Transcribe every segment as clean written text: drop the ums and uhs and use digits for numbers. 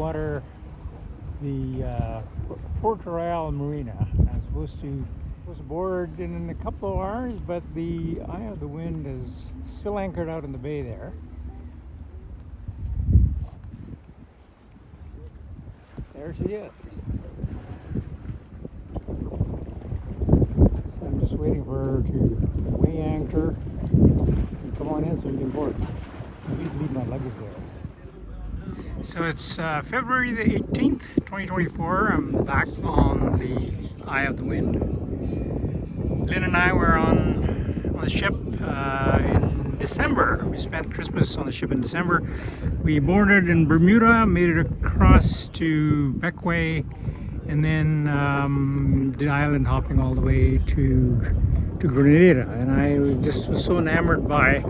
water the Fort Royal Marina. I'm supposed to board in a couple of hours, but the Eye of the Wind is still anchored out in the bay there. There she is. So I'm just waiting for her to weigh anchor and come on in so we can board. Please leave my luggage there. So it's February the 18th, 2024. I'm back on the Eye of the Wind. Lynn and I were on the ship in December. We spent Christmas on the ship in December. We boarded in Bermuda, made it across to Beckway, and then did island hopping all the way to Grenada. And I just was so enamored by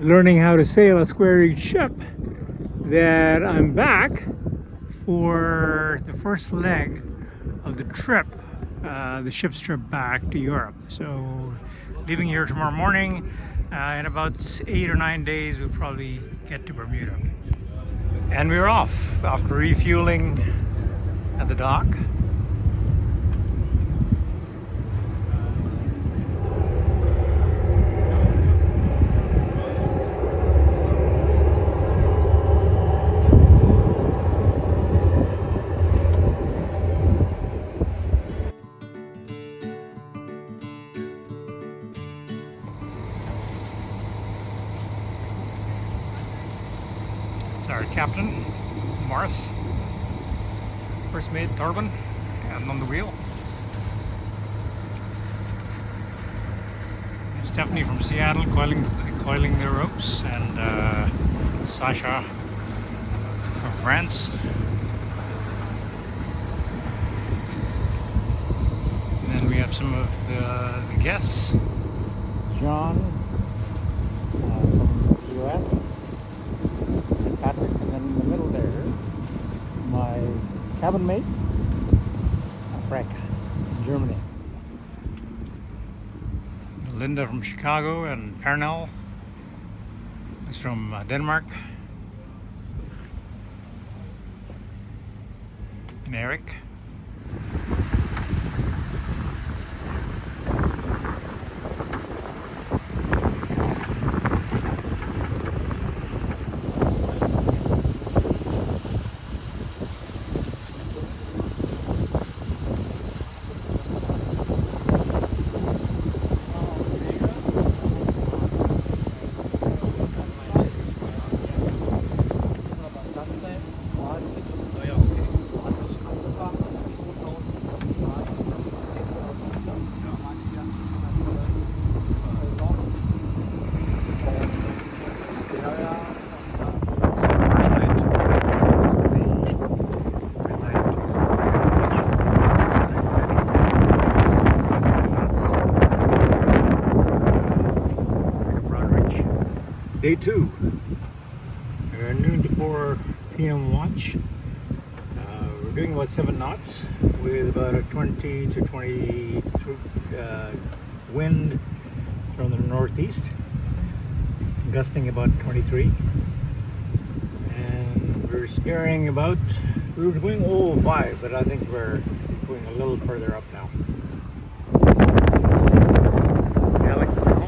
learning how to sail a square-rigged ship that I'm back for the first leg of the trip, the ship's trip back to Europe. So leaving here tomorrow morning. In about 8 or 9 days we'll probably get to Bermuda. And we're off after refueling at the dock. Our captain, Morris, first mate, Torben, and on the wheel. Stephanie from Seattle coiling the ropes, and Sasha from France. And then we have some of the guests. John from the US. Patrick, and then in the middle there, my cabin mate, Frank, Germany. Linda from Chicago, and Pernell is from Denmark, and Eric. Day 2. We're noon to 4 p.m. watch. We're doing about 7 knots with about a 20 to 20 wind from the northeast, gusting about 23. And we're steering about, we were going 005, but I think we're going a little further up now. Alex at home.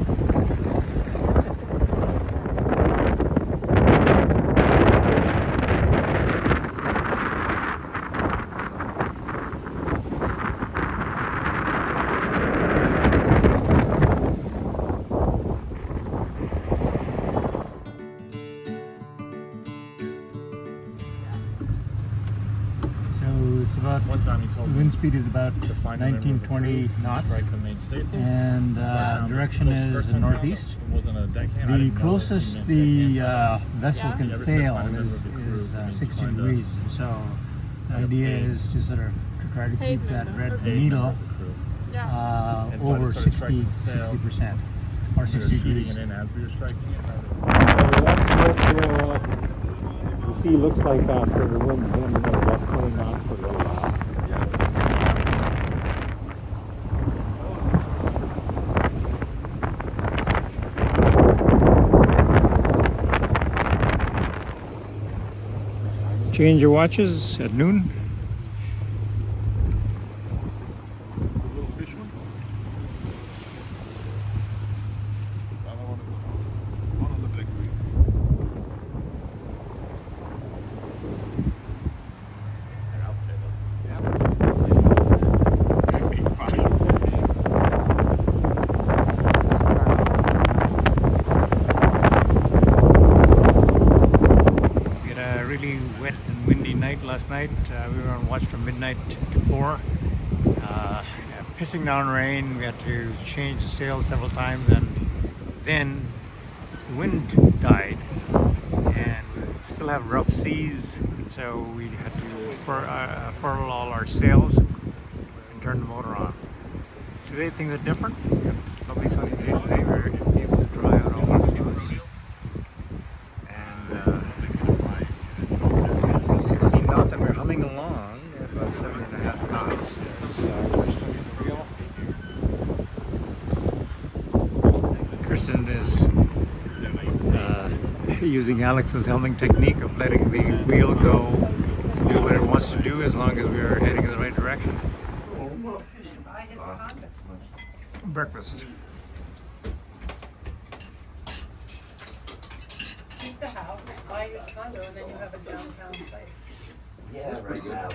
It's about, one time he told me wind speed is about 19-20 knots, and direction is northeast. The closest the vessel can sail is 60 degrees, so the idea is to sort of to try to keep that red needle over 60% or 60 degrees. So that's what the sea looks like after the wind been about 20 knots for a little while. Change your watches at noon. Little fish one? One on the big green. Really wet and windy night last night. We were on watch from midnight to 4. Pissing down rain. We had to change the sails several times, and then the wind died, and we still have rough seas, so we had to furl all our sails and turn the motor on. Today things are different. Lovely sunny day today. We're able to dry out all our clothes. And 16 knots, and we're humming along at about 7.5 knots. Kristen is using Alex's helming technique of letting the wheel go do what it wants to do as long as we are heading in the right direction. Breakfast. Keep the house, buy your condo, and then you have a downtown place. Yeah, right now,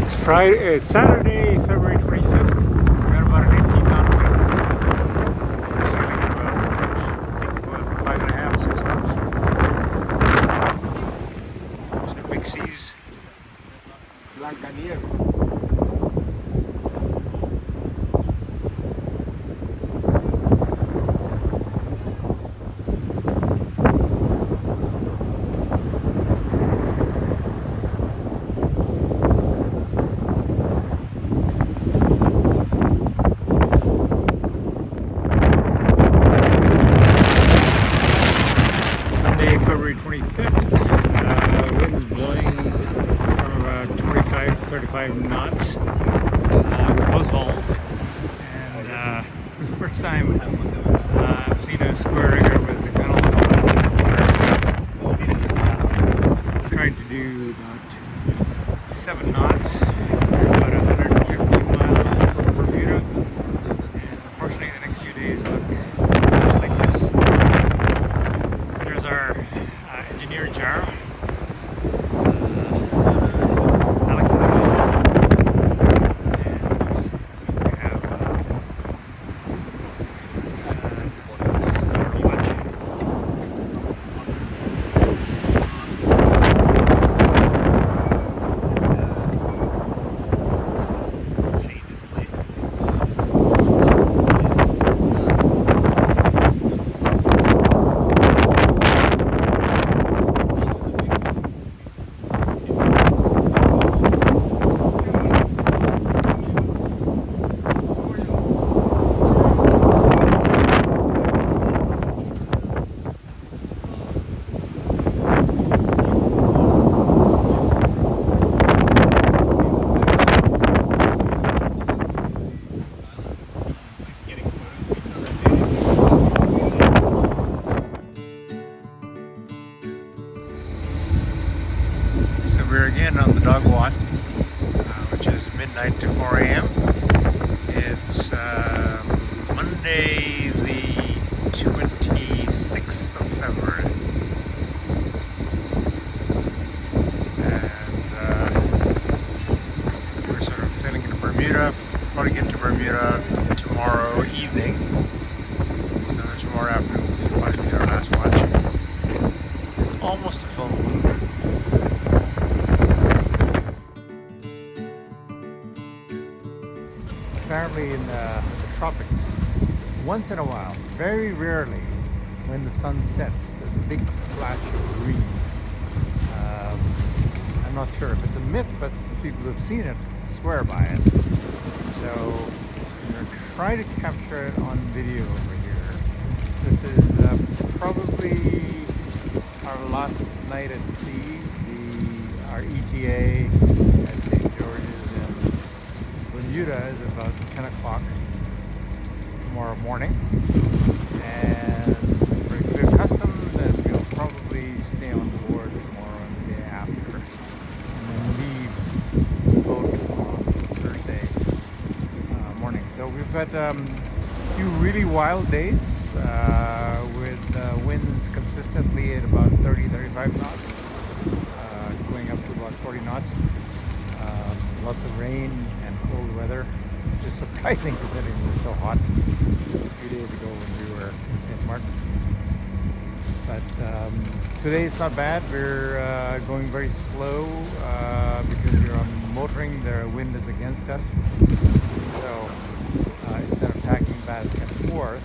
It's Friday, it's Saturday, February 25th. We're at about an 18-knot wind. We're sailing at about, I think, about 5.5, 6 knots. Some big seas. February 25th, winds blowing from about 25 to 35 knots. We're close haul, and for the first time I've seen a square rigger with the gun on the front. I'm trying to do about 7 knots, about 150 miles from Bermuda, and unfortunately the next few days look much like this. There's our engineer Jaro, Alex and I, and we have this watch. So we're again on the dog walk, which is midnight to 4 a.m. It's Monday the 26th of February. And we're sort of sailing into Bermuda. Probably get to Bermuda tomorrow evening. So tomorrow afternoon will probably be our last watch. It's almost a full moon. Apparently in the tropics, once in a while, very rarely, when the sun sets, there's a big flash of green. I'm not sure if it's a myth, but people who have seen it swear by it. So I'm going to try to capture it on video over here. This is probably our last night at sea. Our ETA at St. George's in Bermuda is about 10 o'clock tomorrow morning, and we're custom that we'll probably stay on board. So we've had a few really wild days with winds consistently at about 30-35 knots, going up to about 40 knots. Lots of rain and cold weather, which is surprising considering it was so hot a few days ago when we were in St. Martin. But today it's not bad. We're going very slow because we're on motoring. The wind is against us. So instead of tacking back and forth,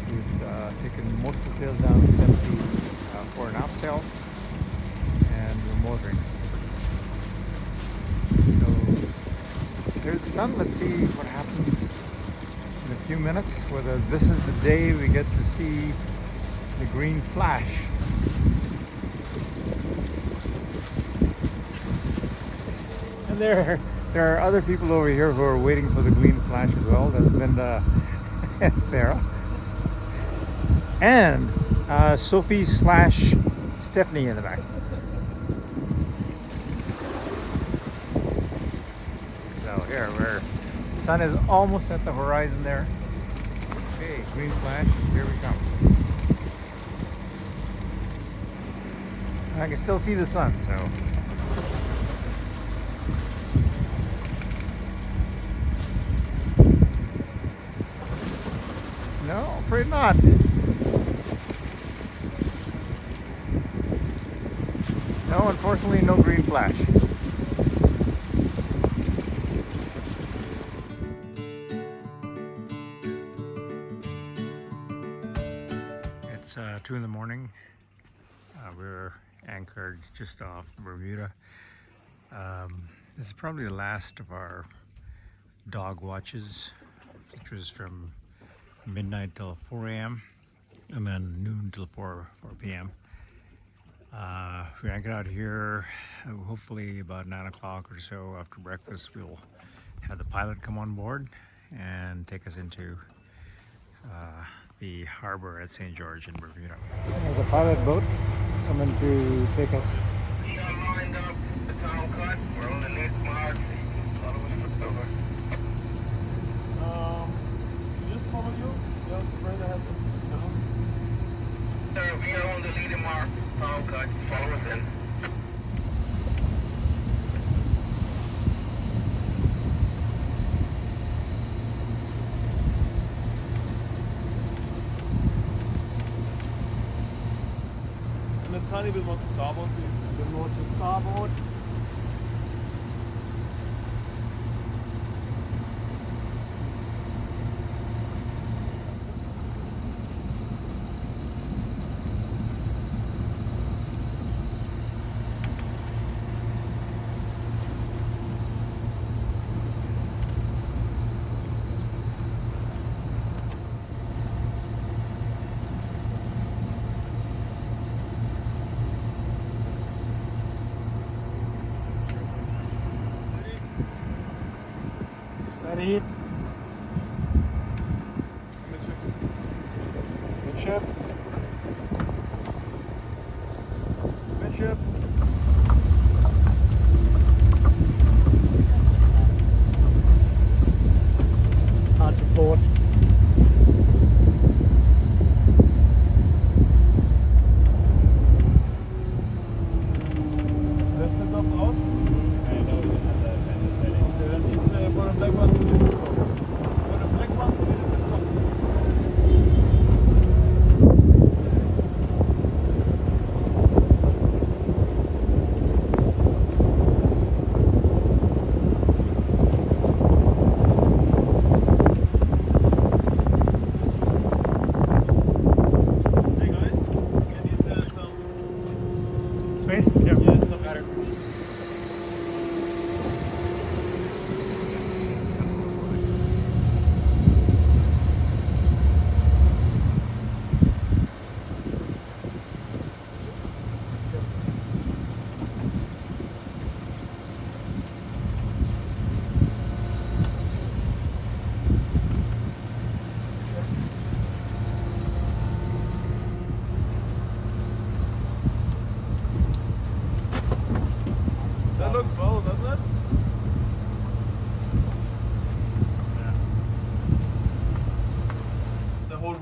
we've taken most of the sails down to 74.5 sails, and we're motoring. So there's the sun. Let's see what happens in a few minutes. Whether this is the day we get to see the green flash. And there are other people over here who are waiting for the green flash as well. There's Linda and Sarah. And Sophie/Stephanie in the back. So here, the sun is almost at the horizon there. Okay, green flash, here we come. I can still see the sun, so. No, afraid not. No, unfortunately, no green flash. It's 2 in the morning. We're anchored just off Bermuda. This is probably the last of our dog watches, which was from midnight till 4 a.m. and then noon till 4 p.m. We anchored out here. Hopefully about 9 o'clock or so after breakfast we'll have the pilot come on board and take us into the harbor at St. George in Bermuda. The pilot boat coming to take us. We are lined up the town cut. We're on the next mark. Just follow you. Just right ahead. Sir, we are on the leading mark. Town cut. Follow us in. And a tiny bit more to starboard, please. A bit more to starboard. Steady. Midships. Midships. Hard to port. Lässt den Knopf aus? I know, this is the kind of setting. It's for the black ones to be the top. For the black ones to be the top.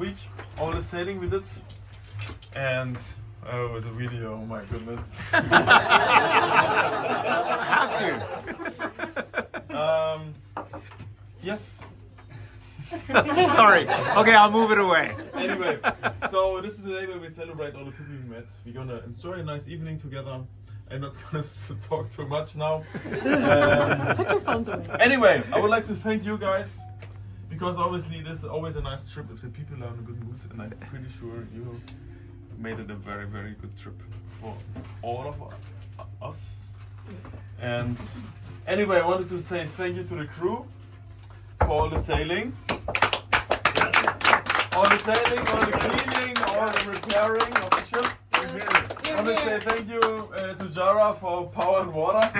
week, all the sailing we did, and it was a video. Oh my goodness. Yes. Sorry. Okay, I'll move it away. Anyway, so this is the day where we celebrate all the people we met. We're gonna enjoy a nice evening together. I'm not gonna talk too much now. Put your phones away. Anyway, I would like to thank you guys, because obviously this is always a nice trip if the people are in a good mood, and I'm pretty sure you made it a very, very good trip for all of us. And anyway, I wanted to say thank you to the crew for all the sailing. All the sailing, all the cleaning, all the repairing of the ship. I want to say thank you to Jara for power and water.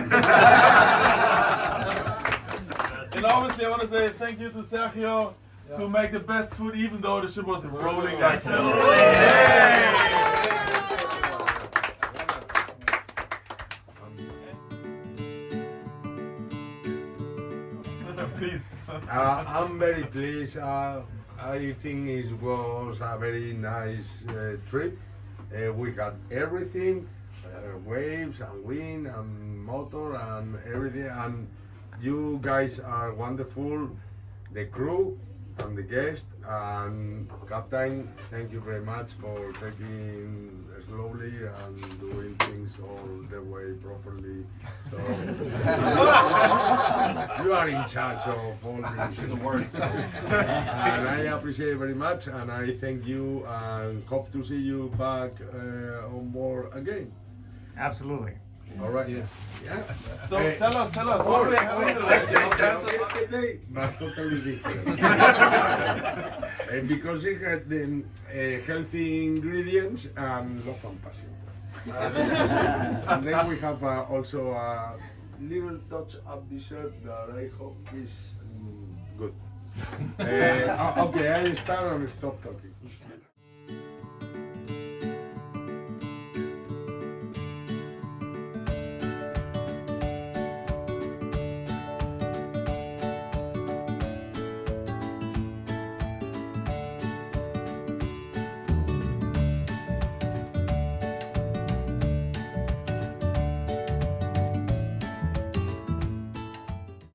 And obviously I want to say thank you to Sergio to make the best food even though the ship was rolling like hell. Please. I'm very pleased. I think it was a very nice trip. We had everything, waves and wind and motor and everything. And you guys are wonderful. The crew and the guests and Captain, thank you very much for taking slowly and doing things all the way properly. So you are in charge of all these. And I appreciate it very much, and I thank you and hope to see you back on board again. Absolutely. All right. Yeah. So tell us what we have But totally different. Because it had the healthy ingredients and love and passion. And then we have also a little touch of dessert that I hope is good. Okay, I'll start and stop talking.